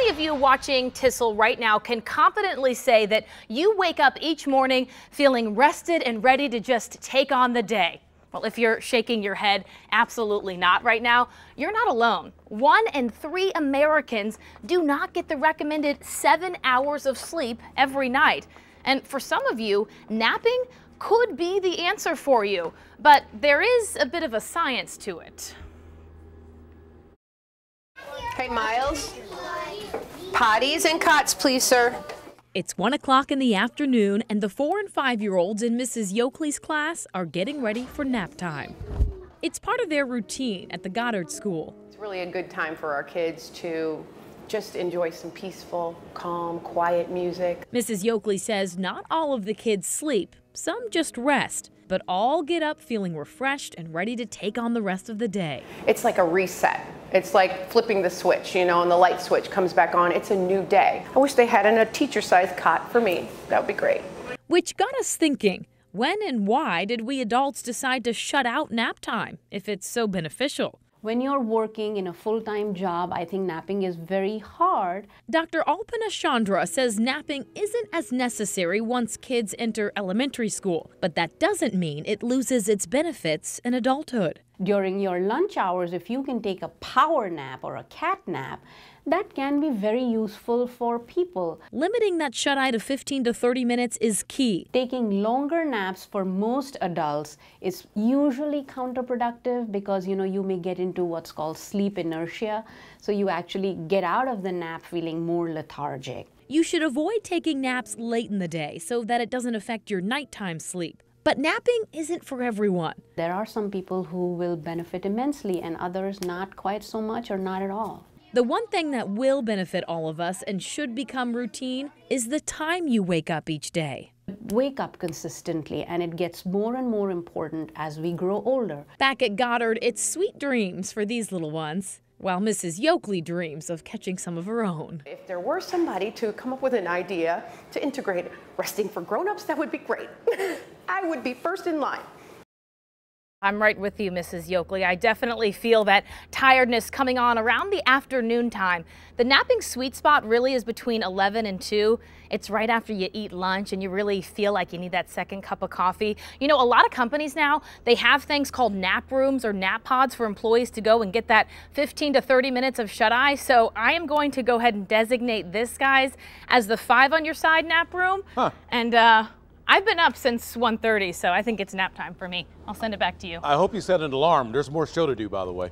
many of you watching Tissel right now can confidently say that you wake up each morning feeling rested and ready to just take on the day? Well, if you're shaking your head, absolutely not right now, you're not alone. 1 in 3 Americans do not get the recommended 7 hours of sleep every night. And for some of you, napping could be the answer for you, but there is a bit of a science to it. Hey, Miles. Potties and cots, please, sir. It's 1 o'clock in the afternoon, and the 4- and 5-year-olds in Mrs. Yoakley's class are getting ready for nap time. It's part of their routine at the Goddard School. It's really a good time for our kids to just enjoy some peaceful, calm, quiet music. Mrs. Yoakley says not all of the kids sleep, some just rest, but all get up feeling refreshed and ready to take on the rest of the day. It's like a reset. It's like flipping the switch, and the light switch comes back on. It's a new day. I wish they had a teacher-sized cot for me. That would be great. Which got us thinking, when and why did we adults decide to shut out nap time if it's so beneficial? When you're working in a full-time job, I think napping is very hard. Dr. Alpana Chandra says napping isn't as necessary once kids enter elementary school, but that doesn't mean it loses its benefits in adulthood. During your lunch hours, if you can take a power nap or a cat nap, that can be very useful for people. Limiting that shut-eye to 15 to 30 minutes is key. Taking longer naps for most adults is usually counterproductive because, you may get into what's called sleep inertia. So you actually get out of the nap feeling more lethargic. You should avoid taking naps late in the day so that it doesn't affect your nighttime sleep. But napping isn't for everyone. There are some people who will benefit immensely and others not quite so much or not at all. The one thing that will benefit all of us and should become routine is the time you wake up each day. Wake up consistently, and it gets more and more important as we grow older. Back at Goddard, it's sweet dreams for these little ones, while Mrs. Yoakley dreams of catching some of her own. If there were somebody to come up with an idea to integrate resting for grown-ups, that would be great. I would be first in line. I'm right with you, Mrs. Yoakley. I definitely feel that tiredness coming on around the afternoon time. The napping sweet spot really is between 11 and 2. It's right after you eat lunch and you really feel like you need that second cup of coffee. A lot of companies now, they have things called nap rooms or nap pods for employees to go and get that 15 to 30 minutes of shut-eye. So I am going to go ahead and designate this, guys, as the 5 on your side nap room. And I've been up since 1:30, so I think it's nap time for me. I'll send it back to you. I hope you set an alarm. There's more show to do, by the way.